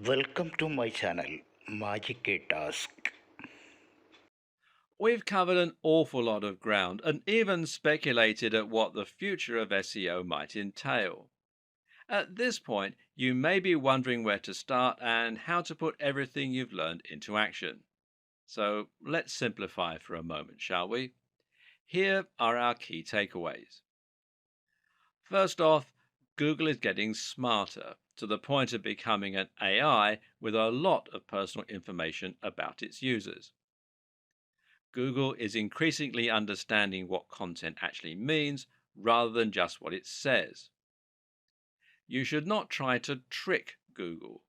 Welcome to my channel, Magic K Task. We've covered an awful lot of ground and even speculated at what the future of SEO might entail. At this point, you may be wondering where to start and how to put everything you've learned into action. So let's simplify for a moment, shall we? Here are our key takeaways. First off, Google is getting smarter to the point of becoming an AI with a lot of personal information about its users. Google is increasingly understanding what content actually means rather than just what it says. You should not try to trick Google.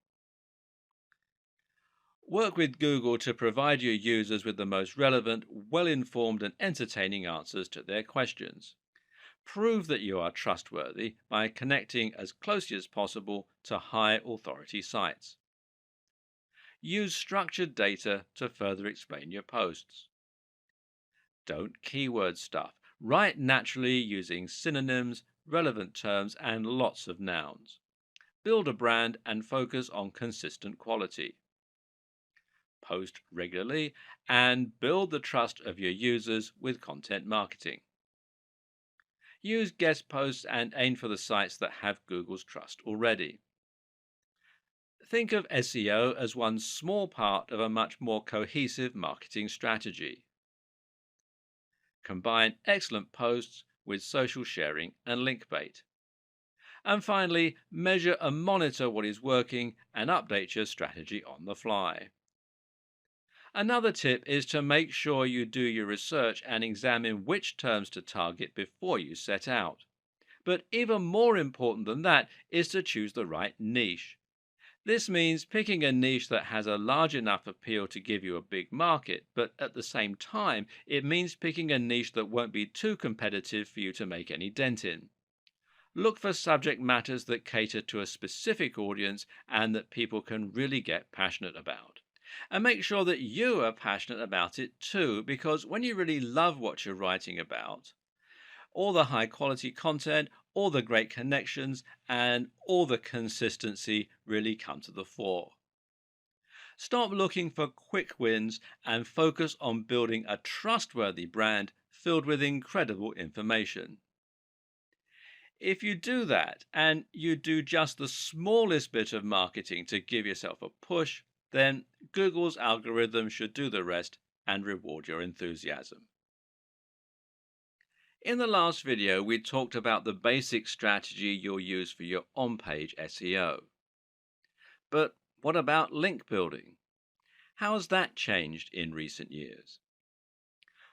Work with Google to provide your users with the most relevant, well informed, and entertaining answers to their questions. Prove that you are trustworthy by connecting as closely as possible to high authority sites. Use structured data to further explain your posts. Don't keyword stuff. Write naturally using synonyms, relevant terms, and lots of nouns. Build a brand and focus on consistent quality. Post regularly and build the trust of your users with content marketing. Use guest posts and aim for the sites that have Google's trust already. Think of SEO as one small part of a much more cohesive marketing strategy. Combine excellent posts with social sharing and link bait. And finally, measure and monitor what is working and update your strategy on the fly. Another tip is to make sure you do your research and examine which terms to target before you set out. But even more important than that is to choose the right niche. This means picking a niche that has a large enough appeal to give you a big market, but at the same time, it means picking a niche that won't be too competitive for you to make any dent in. Look for subject matters that cater to a specific audience and that people can really get passionate about. And make sure that you are passionate about it too, because when you really love what you're writing about, all the high quality content, all the great connections, and all the consistency really come to the fore. Stop looking for quick wins and focus on building a trustworthy brand filled with incredible information. If you do that and you do just the smallest bit of marketing to give yourself a push, then Google's algorithm should do the rest and reward your enthusiasm. In the last video, we talked about the basic strategy you'll use for your on-page SEO. But what about link building? How has that changed in recent years?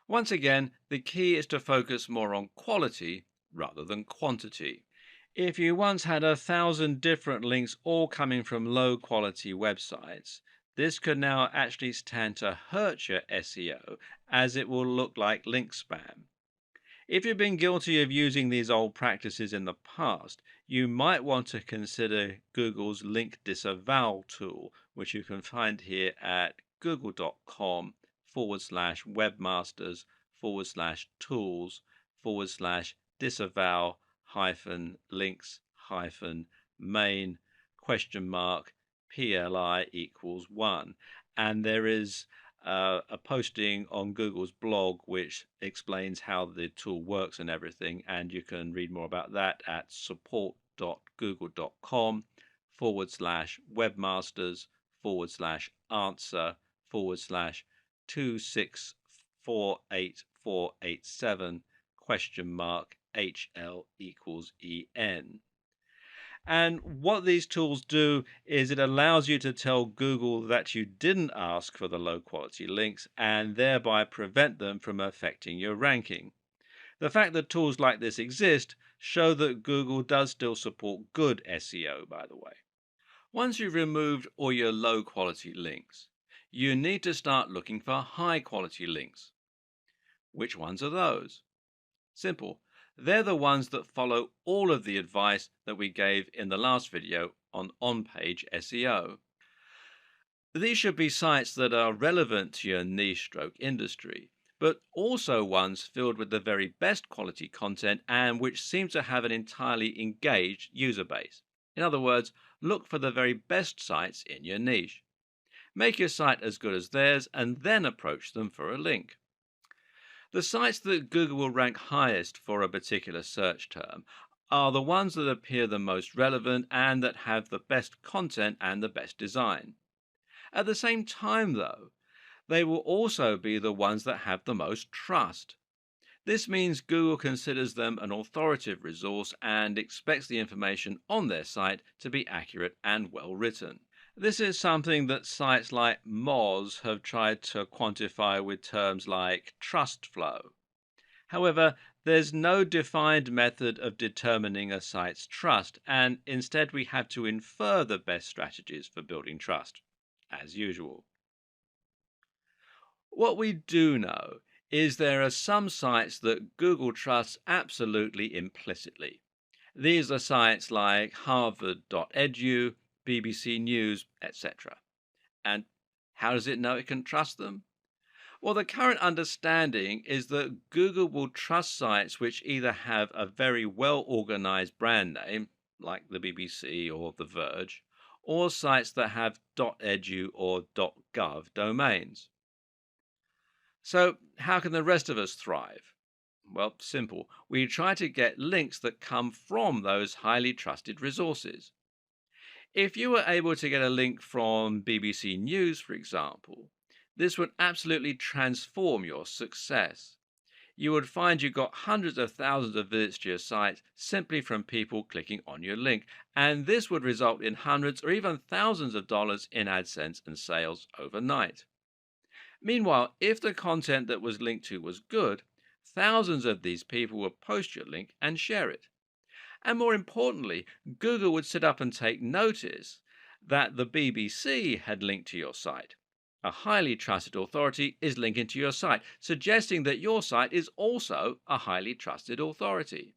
Once again, the key is to focus more on quality rather than quantity. If you once had 1,000 different links all coming from low quality websites, this could now actually stand to hurt your SEO as it will look like link spam. If you've been guilty of using these old practices in the past, you might want to consider Google's link disavow tool, which you can find here at google.com/webmasters/tools/disavow links main $PLI equals 1. And there is a posting on Google's blog which explains how the tool works and everything, and you can read more about that at support.google.com/webmasters/answer/2648487 HL equals EN. And what these tools do is it allows you to tell Google that you didn't ask for the low quality links and thereby prevent them from affecting your ranking. The fact that tools like this exist show that Google does still support good SEO, by the way. Once you've removed all your low quality links, you need to start looking for high quality links. Which ones are those? Simple. They're the ones that follow all of the advice that we gave in the last video on on-page SEO. These should be sites that are relevant to your niche stroke industry, but also ones filled with the very best quality content and which seem to have an entirely engaged user base. In other words, Look for the very best sites in your niche. Make your site as good as theirs and then approach them for a link. The sites that Google will rank highest for a particular search term are the ones that appear the most relevant and that have the best content and the best design. At the same time, though, they will also be the ones that have the most trust. This means Google considers them an authoritative resource and expects the information on their site to be accurate and well written. This is something that sites like Moz have tried to quantify with terms like trust flow. However, there's no defined method of determining a site's trust, and instead we have to infer the best strategies for building trust, as usual. What we do know is there are some sites that Google trusts absolutely implicitly. These are sites like harvard.edu, BBC News, etc. And how does it know it can trust them? Well, the current understanding is that Google will trust sites which either have a very well organized brand name, like the BBC or The Verge, or sites that have .edu or .gov domains. So, how can the rest of us thrive? Well, simple. We try to get links that come from those highly trusted resources. If you were able to get a link from BBC News, for example, this would absolutely transform your success. You would find you got hundreds of thousands of visits to your site simply from people clicking on your link, and this would result in hundreds or even thousands of dollars in AdSense and sales overnight. Meanwhile, if the content that was linked to was good, thousands of these people would post your link and share it. And more importantly, Google would sit up and take notice that the BBC had linked to your site. A highly trusted authority is linking to your site, suggesting that your site is also a highly trusted authority.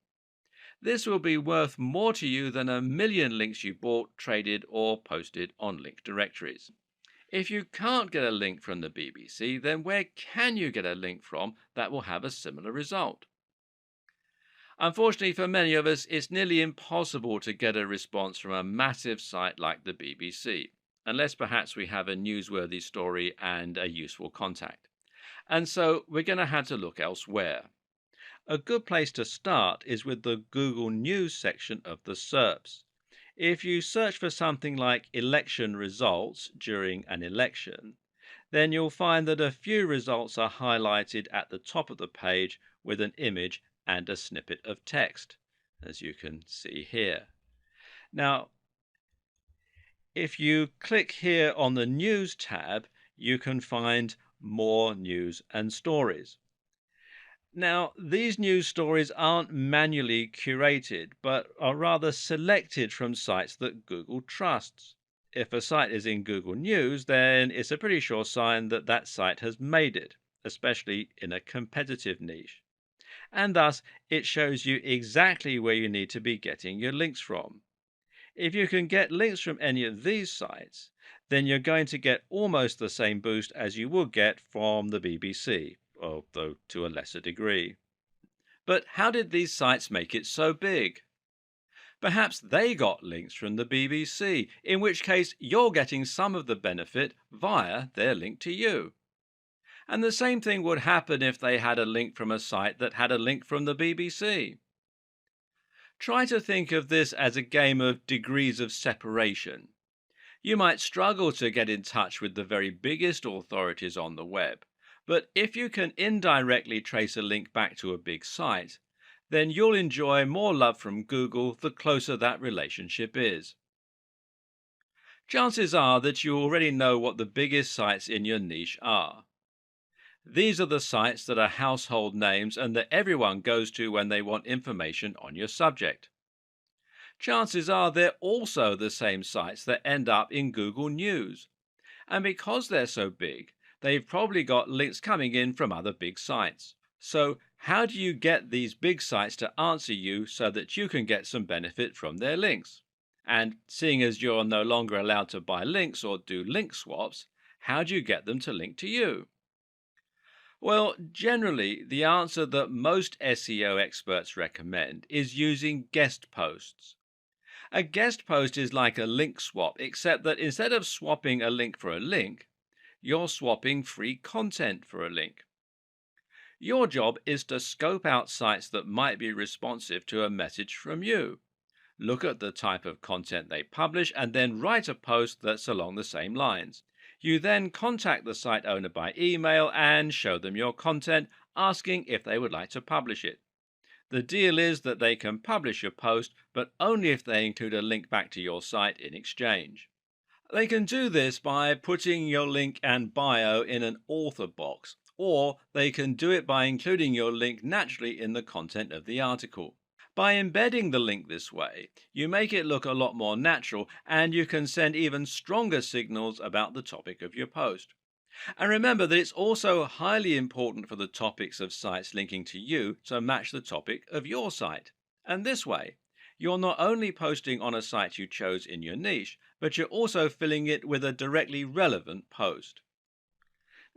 This will be worth more to you than a million links you bought, traded, or posted on link directories. If you can't get a link from the BBC, then where can you get a link from that will have a similar result? Unfortunately for many of us, it's nearly impossible to get a response from a massive site like the BBC, unless perhaps we have a newsworthy story and a useful contact. And so we're going to have to look elsewhere. A good place to start is with the Google News section of the SERPs. If you search for something like election results during an election, then you'll find that a few results are highlighted at the top of the page with an image and a snippet of text, as you can see here. Now, if you click here on the News tab, you can find more news and stories. Now, these news stories aren't manually curated, but are rather selected from sites that Google trusts. If a site is in Google News, then it's a pretty sure sign that that site has made it, especially in a competitive niche. And thus, it shows you exactly where you need to be getting your links from. If you can get links from any of these sites, then you're going to get almost the same boost as you would get from the BBC, although to a lesser degree. But how did these sites make it so big? Perhaps they got links from the BBC, in which case you're getting some of the benefit via their link to you. And the same thing would happen if they had a link from a site that had a link from the BBC. Try to think of this as a game of degrees of separation. You might struggle to get in touch with the very biggest authorities on the web, but if you can indirectly trace a link back to a big site, then you'll enjoy more love from Google the closer that relationship is. Chances are that you already know what the biggest sites in your niche are. These are the sites that are household names and that everyone goes to when they want information on your subject. Chances are they're also the same sites that end up in Google News. And because they're so big, they've probably got links coming in from other big sites. So, how do you get these big sites to answer you so that you can get some benefit from their links? And seeing as you're no longer allowed to buy links or do link swaps, how do you get them to link to you? Well, generally, the answer that most SEO experts recommend is using guest posts. A guest post is like a link swap, except that instead of swapping a link for a link, you're swapping free content for a link. Your job is to scope out sites that might be responsive to a message from you. Look at the type of content they publish and then write a post that's along the same lines. You then contact the site owner by email and show them your content, asking if they would like to publish it. The deal is that they can publish your post, but only if they include a link back to your site in exchange. They can do this by putting your link and bio in an author box, or they can do it by including your link naturally in the content of the article. By embedding the link this way, you make it look a lot more natural, and you can send even stronger signals about the topic of your post. And remember that it's also highly important for the topics of sites linking to you to match the topic of your site. And this way, you're not only posting on a site you chose in your niche, but you're also filling it with a directly relevant post.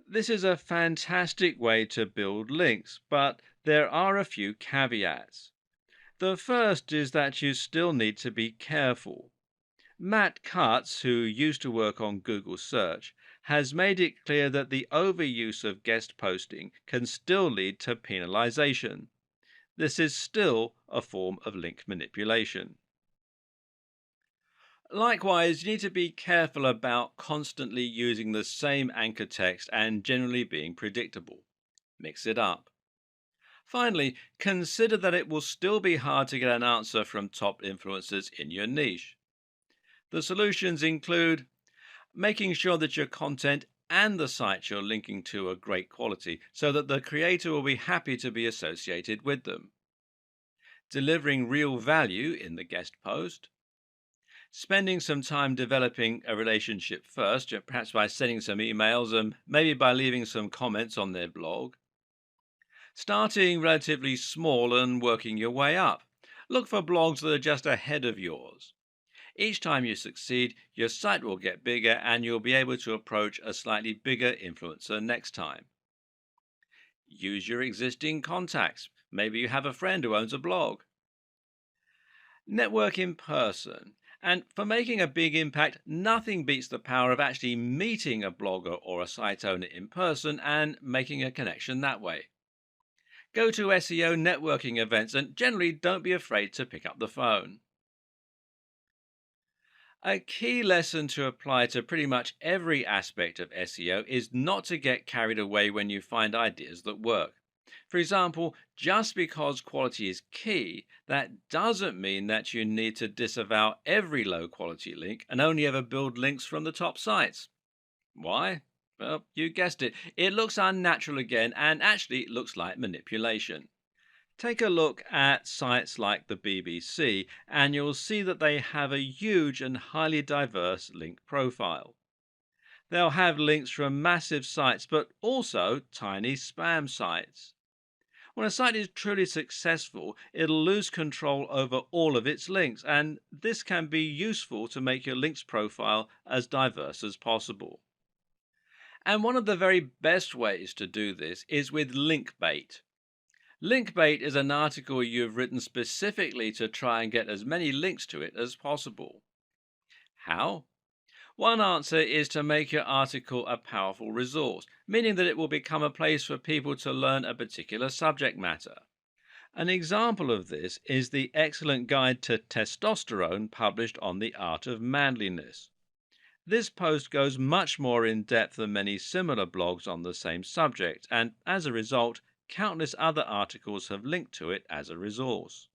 This is a fantastic way to build links, but there are a few caveats. The first is that you still need to be careful. Matt Cutts, who used to work on Google Search, has made it clear that the overuse of guest posting can still lead to penalization. This is still a form of link manipulation. Likewise, you need to be careful about constantly using the same anchor text and generally being predictable. Mix it up. Finally, consider that it will still be hard to get an answer from top influencers in your niche. The solutions include making sure that your content and the sites you're linking to are great quality so that the creator will be happy to be associated with them, delivering real value in the guest post, spending some time developing a relationship first, perhaps by sending some emails and maybe by leaving some comments on their blog, starting relatively small and working your way up. Look for blogs that are just ahead of yours. Each time you succeed, your site will get bigger and you'll be able to approach a slightly bigger influencer next time. Use your existing contacts. Maybe you have a friend who owns a blog. Network in person. And for making a big impact, nothing beats the power of actually meeting a blogger or a site owner in person and making a connection that way. Go to SEO networking events and generally don't be afraid to pick up the phone. A key lesson to apply to pretty much every aspect of SEO is not to get carried away when you find ideas that work. For example, just because quality is key, that doesn't mean that you need to disavow every low quality link and only ever build links from the top sites. Why? Well, you guessed it. It looks unnatural again, and actually it looks like manipulation. Take a look at sites like the BBC, and you'll see that they have a huge and highly diverse link profile. They'll have links from massive sites, but also tiny spam sites. When a site is truly successful, it'll lose control over all of its links, and this can be useful to make your links profile as diverse as possible. And one of the very best ways to do this is with link bait. Link bait is an article you've written specifically to try and get as many links to it as possible. How? One answer is to make your article a powerful resource, meaning that it will become a place for people to learn a particular subject matter. An example of this is the excellent guide to testosterone published on the art of manliness. This post goes much more in depth than many similar blogs on the same subject, and as a result, countless other articles have linked to it as a resource.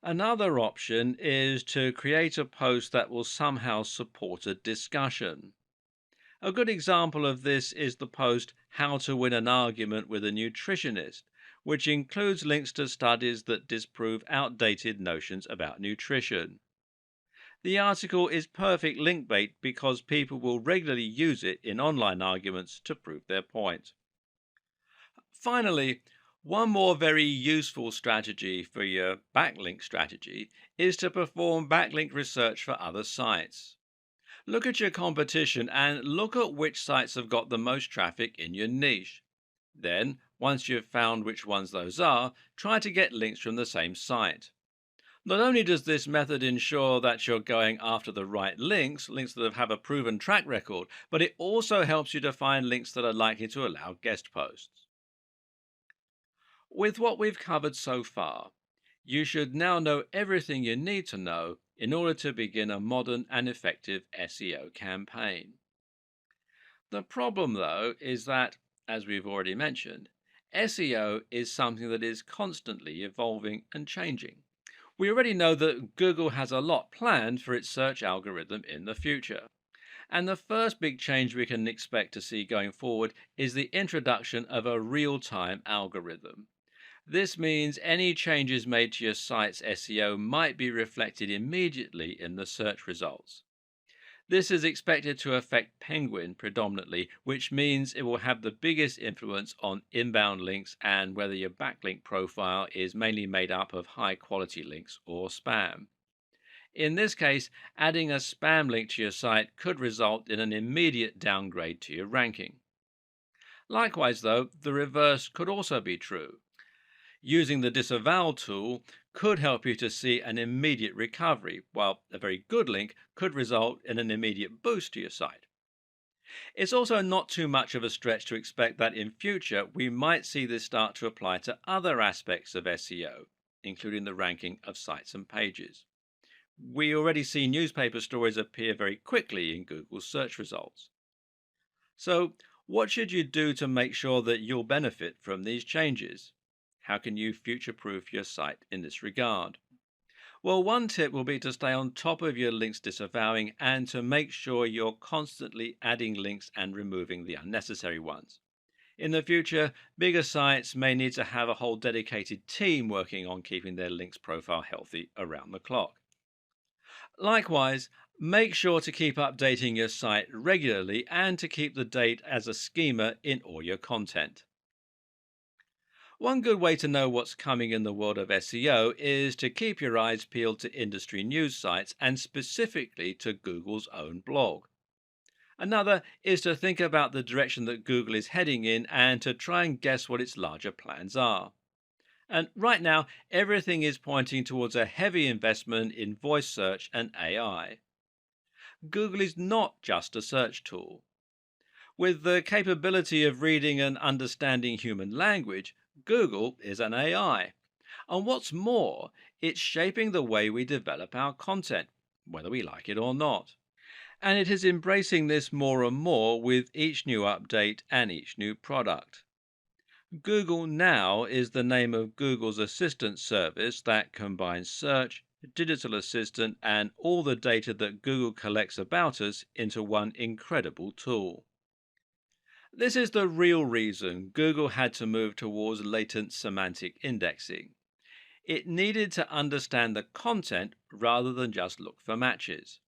Another option is to create a post that will somehow support a discussion. A good example of this is the post How to Win an Argument with a Nutritionist, which includes links to studies that disprove outdated notions about nutrition. The article is perfect link bait because people will regularly use it in online arguments to prove their point. Finally, one more very useful strategy for your backlink strategy is to perform backlink research for other sites. Look at your competition and look at which sites have got the most traffic in your niche. Then, once you've found which ones those are, try to get links from the same site. Not only does this method ensure that you're going after the right links that have a proven track record, but it also helps you to find links that are likely to allow guest posts. With what we've covered so far, you should now know everything you need to know in order to begin a modern and effective SEO campaign. The problem, though, is that, as we've already mentioned, SEO is something that is constantly evolving and changing. We already know that Google has a lot planned for its search algorithm in the future. And the first big change we can expect to see going forward is the introduction of a real time algorithm. This means any changes made to your site's SEO might be reflected immediately in the search results. This is expected to affect Penguin predominantly, which means it will have the biggest influence on inbound links and whether your backlink profile is mainly made up of high quality links or spam. In this case, adding a spam link to your site could result in an immediate downgrade to your ranking. Likewise, though, the reverse could also be true. Using the disavow tool could help you to see an immediate recovery, while a very good link could result in an immediate boost to your site. It's also not too much of a stretch to expect that in future we might see this start to apply to other aspects of SEO, including the ranking of sites and pages. We already see newspaper stories appear very quickly in Google's search results. So, what should you do to make sure that you'll benefit from these changes? How can you future proof your site in this regard? Well, one tip will be to stay on top of your links disavowing and to make sure you're constantly adding links and removing the unnecessary ones. In the future, bigger sites may need to have a whole dedicated team working on keeping their links profile healthy around the clock. Likewise, make sure to keep updating your site regularly and to keep the date as a schema in all your content. One good way to know what's coming in the world of SEO is to keep your eyes peeled to industry news sites and specifically to Google's own blog. Another is to think about the direction that Google is heading in and to try and guess what its larger plans are. And right now, everything is pointing towards a heavy investment in voice search and AI. Google is not just a search tool. With the capability of reading and understanding human language, Google is an AI. And what's more, it's shaping the way we develop our content, whether we like it or not. And it is embracing this more and more with each new update and each new product. Google Now is the name of Google's assistant service that combines search, digital assistant, and all the data that Google collects about us into one incredible tool. This is the real reason Google had to move towards latent semantic indexing. It needed to understand the content rather than just look for matches.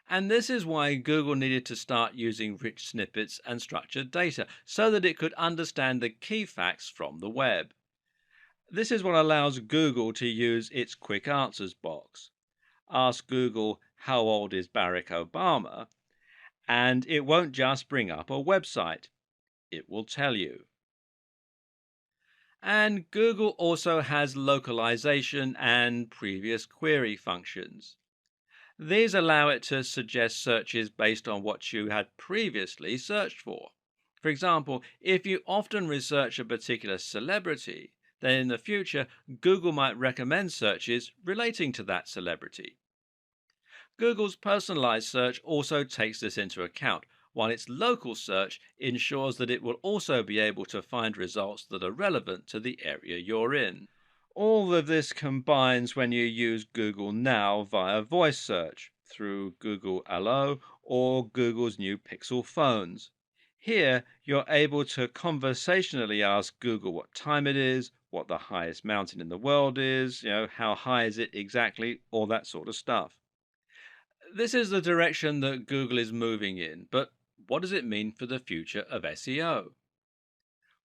And this is why Google needed to start using rich snippets and structured data so that it could understand the key facts from the web. This is what allows Google to use its quick answers box. Ask Google, how old is Barack Obama? And it won't just bring up a website. It will tell you. And Google also has localization and previous query functions. These allow it to suggest searches based on what you had previously searched for. For example, if you often research a particular celebrity, then in the future, Google might recommend searches relating to that celebrity. Google's personalized search also takes this into account, while its local search ensures that it will also be able to find results that are relevant to the area you're in. All of this combines when you use Google Now via voice search through Google Allo or Google's new Pixel phones. Here, you're able to conversationally ask Google what time it is, what the highest mountain in the world is, how high is it exactly, all that sort of stuff. This is the direction that Google is moving in, but what does it mean for the future of SEO?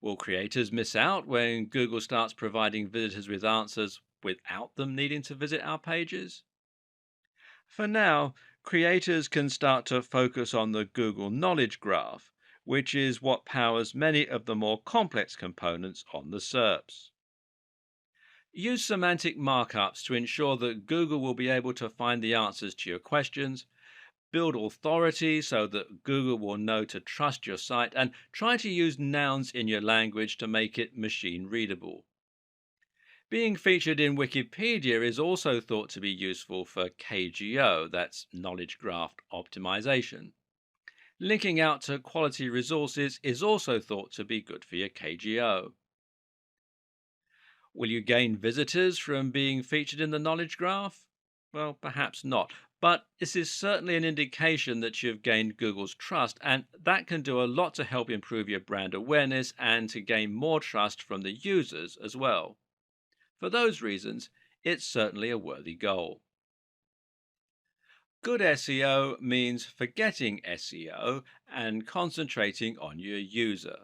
Will creators miss out when Google starts providing visitors with answers without them needing to visit our pages? For now, creators can start to focus on the Google Knowledge Graph, which is what powers many of the more complex components on the SERPs. Use semantic markups to ensure that Google will be able to find the answers to your questions. Build authority so that Google will know to trust your site, and try to use nouns in your language to make it machine readable. Being featured in Wikipedia is also thought to be useful for KGO, that's knowledge graph optimization. Linking out to quality resources is also thought to be good for your KGO. Will you gain visitors from being featured in the knowledge graph? Well, perhaps not. But this is certainly an indication that you've gained Google's trust, and that can do a lot to help improve your brand awareness and to gain more trust from the users as well. For those reasons, it's certainly a worthy goal. Good SEO means forgetting SEO and concentrating on your user.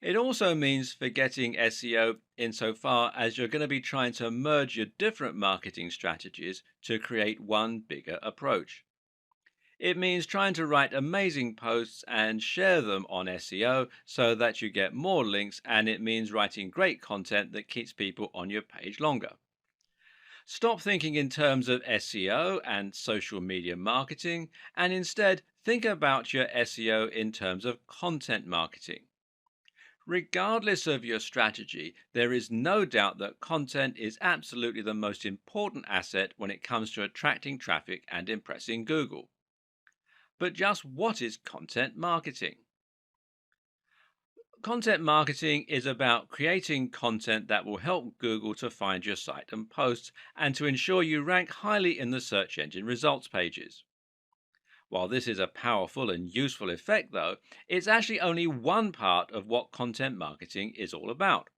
It also means forgetting SEO insofar as you're going to be trying to merge your different marketing strategies to create one bigger approach. It means trying to write amazing posts and share them on SEO so that you get more links, and it means writing great content that keeps people on your page longer. Stop thinking in terms of SEO and social media marketing, and instead think about your SEO in terms of content marketing. Regardless of your strategy, there is no doubt that content is absolutely the most important asset when it comes to attracting traffic and impressing Google. But just what is content marketing? Content marketing is about creating content that will help Google to find your site and posts, and to ensure you rank highly in the search engine results pages. While this is a powerful and useful effect, though, it's actually only one part of what content marketing is all about.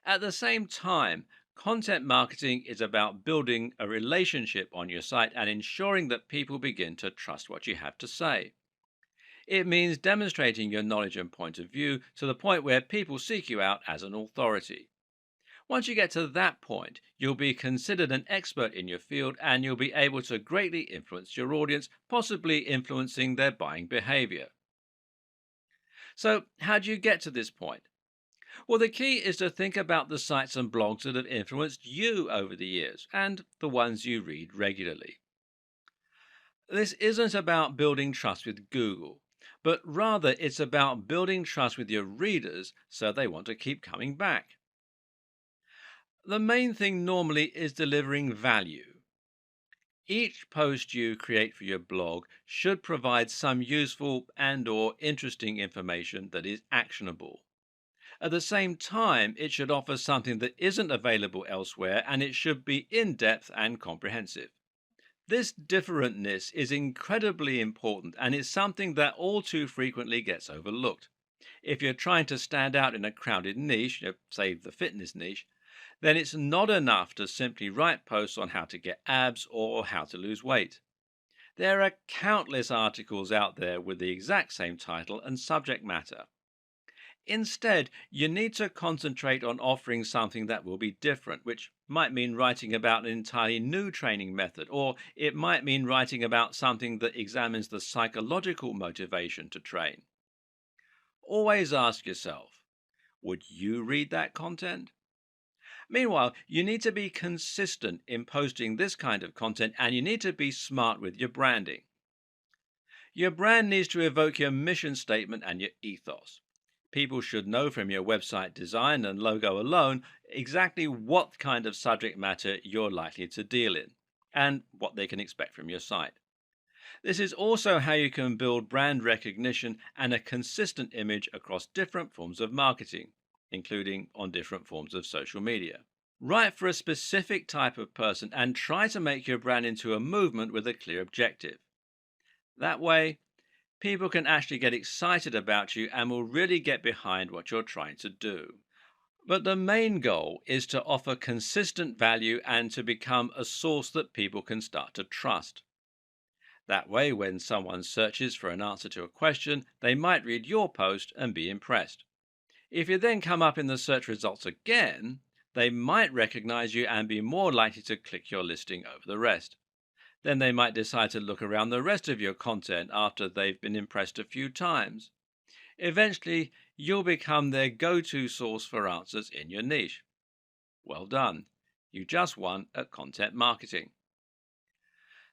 At the same time, content marketing is about building a relationship on your site and ensuring that people begin to trust what you have to say. It means demonstrating your knowledge and point of view to the point where people seek you out as an authority. Once you get to that point, you'll be considered an expert in your field, and you'll be able to greatly influence your audience, possibly influencing their buying behavior. So, how do you get to this point? Well, the key is to think about the sites and blogs that have influenced you over the years, and the ones you read regularly. This isn't about building trust with Google, but rather it's about building trust with your readers so they want to keep coming back. The main thing normally is delivering value. Each post you create for your blog should provide some useful and/or interesting information that is actionable. At the same time, it should offer something that isn't available elsewhere, and it should be in-depth and comprehensive. This differentness is incredibly important and is something that all too frequently gets overlooked. If you're trying to stand out in a crowded niche, say the fitness niche, then it's not enough to simply write posts on how to get abs or how to lose weight. There are countless articles out there with the exact same title and subject matter. Instead, you need to concentrate on offering something that will be different, which might mean writing about an entirely new training method, or it might mean writing about something that examines the psychological motivation to train. Always ask yourself, would you read that content? Meanwhile, you need to be consistent in posting this kind of content, and you need to be smart with your branding. Your brand needs to evoke your mission statement and your ethos. People should know from your website design and logo alone exactly what kind of subject matter you're likely to deal in and what they can expect from your site. This is also how you can build brand recognition and a consistent image across different forms of marketing, including on different forms of social media. Write for a specific type of person and try to make your brand into a movement with a clear objective. That way, people can actually get excited about you and will really get behind what you're trying to do. But the main goal is to offer consistent value and to become a source that people can start to trust. That way, when someone searches for an answer to a question, they might read your post and be impressed. If you then come up in the search results again, they might recognize you and be more likely to click your listing over the rest. Then they might decide to look around the rest of your content after they've been impressed a few times. Eventually, you'll become their go-to source for answers in your niche. Well done. You just won at content marketing.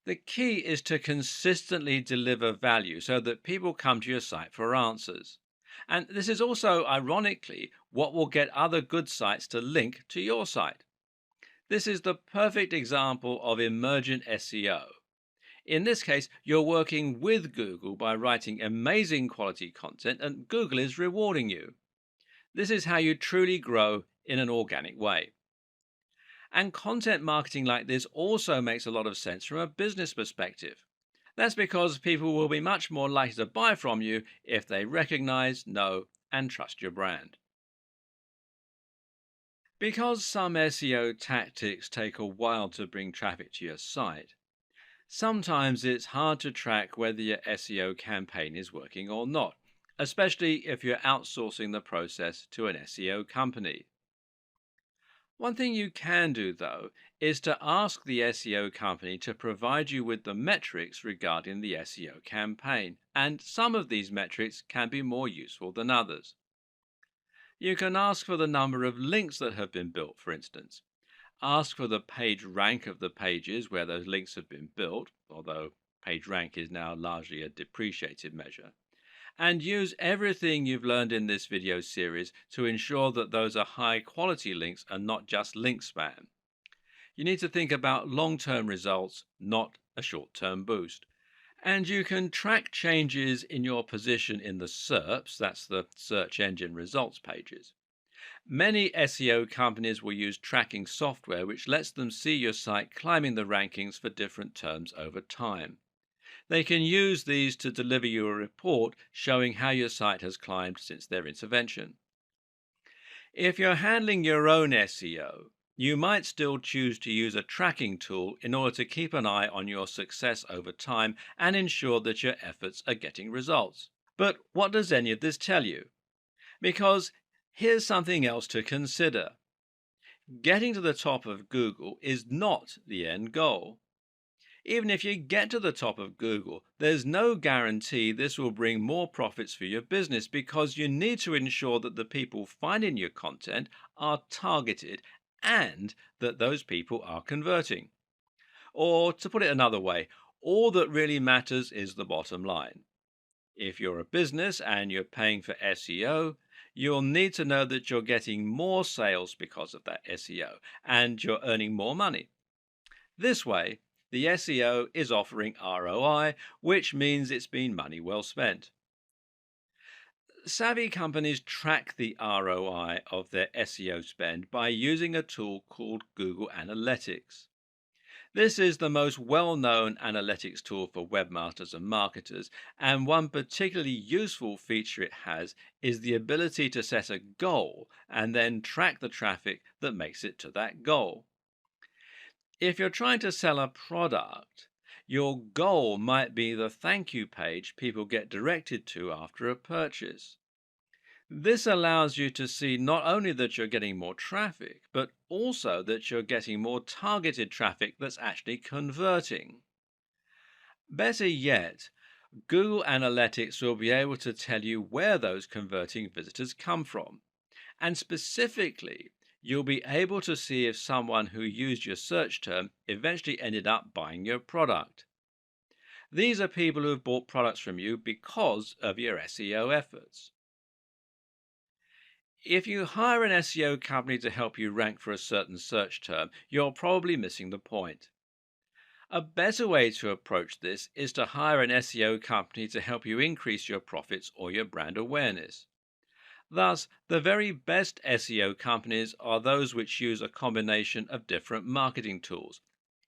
The key is to consistently deliver value so that people come to your site for answers. And this is also, ironically, what will get other good sites to link to your site. This is the perfect example of emergent SEO. In this case, you're working with Google by writing amazing quality content, and Google is rewarding you. This is how you truly grow in an organic way. And content marketing like this also makes a lot of sense from a business perspective. That's because people will be much more likely to buy from you if they recognize, know, and trust your brand. Because some SEO tactics take a while to bring traffic to your site, sometimes it's hard to track whether your SEO campaign is working or not, especially if you're outsourcing the process to an SEO company. One thing you can do, though, is to ask the SEO company to provide you with the metrics regarding the SEO campaign, and some of these metrics can be more useful than others. You can ask for the number of links that have been built, for instance. Ask for the page rank of the pages where those links have been built, although page rank is now largely a depreciated measure. And use everything you've learned in this video series to ensure that those are high quality links and not just link spam. You need to think about long-term results, not a short-term boost. And you can track changes in your position in the SERPs, that's the search engine results pages. Many SEO companies will use tracking software which lets them see your site climbing the rankings for different terms over time. They can use these to deliver you a report showing how your site has climbed since their intervention. If you're handling your own SEO, you might still choose to use a tracking tool in order to keep an eye on your success over time and ensure that your efforts are getting results. But what does any of this tell you? Because here's something else to consider. Getting to the top of Google is not the end goal. Even if you get to the top of Google, there's no guarantee this will bring more profits for your business because you need to ensure that the people finding your content are targeted and that those people are converting. Or to put it another way, all that really matters is the bottom line. If you're a business and you're paying for SEO, you'll need to know that you're getting more sales because of that SEO and you're earning more money. This way, the SEO is offering ROI, which means it's been money well spent. Savvy companies track the ROI of their SEO spend by using a tool called Google Analytics. This is the most well-known analytics tool for webmasters and marketers, and one particularly useful feature it has is the ability to set a goal and then track the traffic that makes it to that goal. If you're trying to sell a product, your goal might be the thank you page people get directed to after a purchase. This allows you to see not only that you're getting more traffic, but also that you're getting more targeted traffic that's actually converting. Better yet, Google Analytics will be able to tell you where those converting visitors come from. And specifically, you'll be able to see if someone who used your search term eventually ended up buying your product. These are people who have bought products from you because of your SEO efforts. If you hire an SEO company to help you rank for a certain search term, you're probably missing the point. A better way to approach this is to hire an SEO company to help you increase your profits or your brand awareness. Thus, the very best SEO companies are those which use a combination of different marketing tools,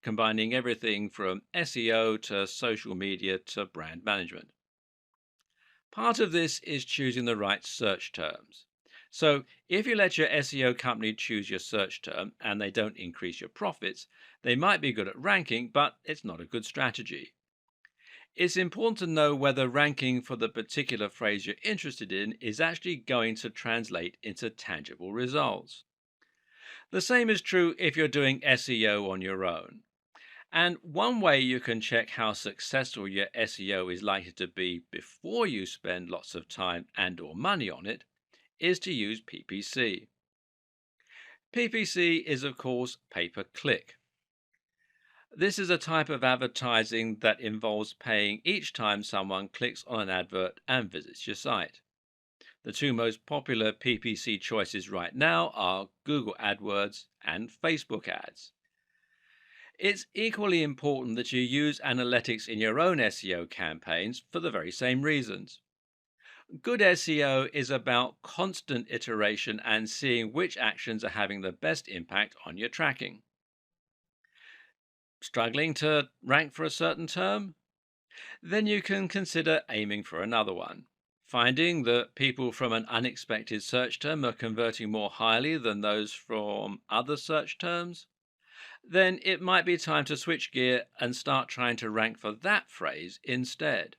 combining everything from SEO to social media to brand management. Part of this is choosing the right search terms. So, if you let your SEO company choose your search term and they don't increase your profits, they might be good at ranking, but it's not a good strategy. It's important to know whether ranking for the particular phrase you're interested in is actually going to translate into tangible results. The same is true if you're doing SEO on your own. And one way you can check how successful your SEO is likely to be before you spend lots of time and or money on it is to use PPC. PPC is, of course, pay-per-click. This is a type of advertising that involves paying each time someone clicks on an advert and visits your site. The two most popular PPC choices right now are Google AdWords and Facebook ads. It's equally important that you use analytics in your own SEO campaigns for the very same reasons. Good SEO is about constant iteration and seeing which actions are having the best impact on your tracking. Struggling to rank for a certain term? Then you can consider aiming for another one. Finding that people from an unexpected search term are converting more highly than those from other search terms? Then it might be time to switch gear and start trying to rank for that phrase instead.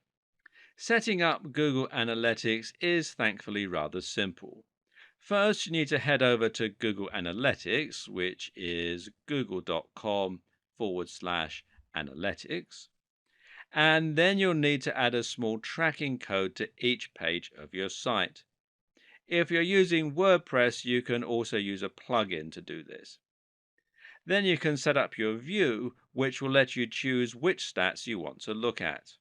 Setting up Google Analytics is thankfully rather simple. First, you need to head over to Google Analytics, which is google.com/analytics. And then you'll need to add a small tracking code to each page of your site. If you're using WordPress, you can also use a plugin to do this. Then you can set up your view, which will let you choose which stats you want to look at.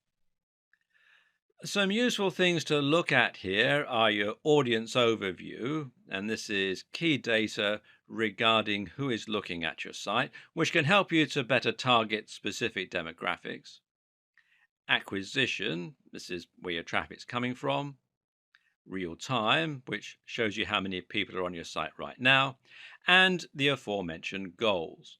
Some useful things to look at here are your audience overview, and this is key data regarding who is looking at your site, which can help you to better target specific demographics. Acquisition, this is where your traffic's coming from. Real time, which shows you how many people are on your site right now, and the aforementioned goals.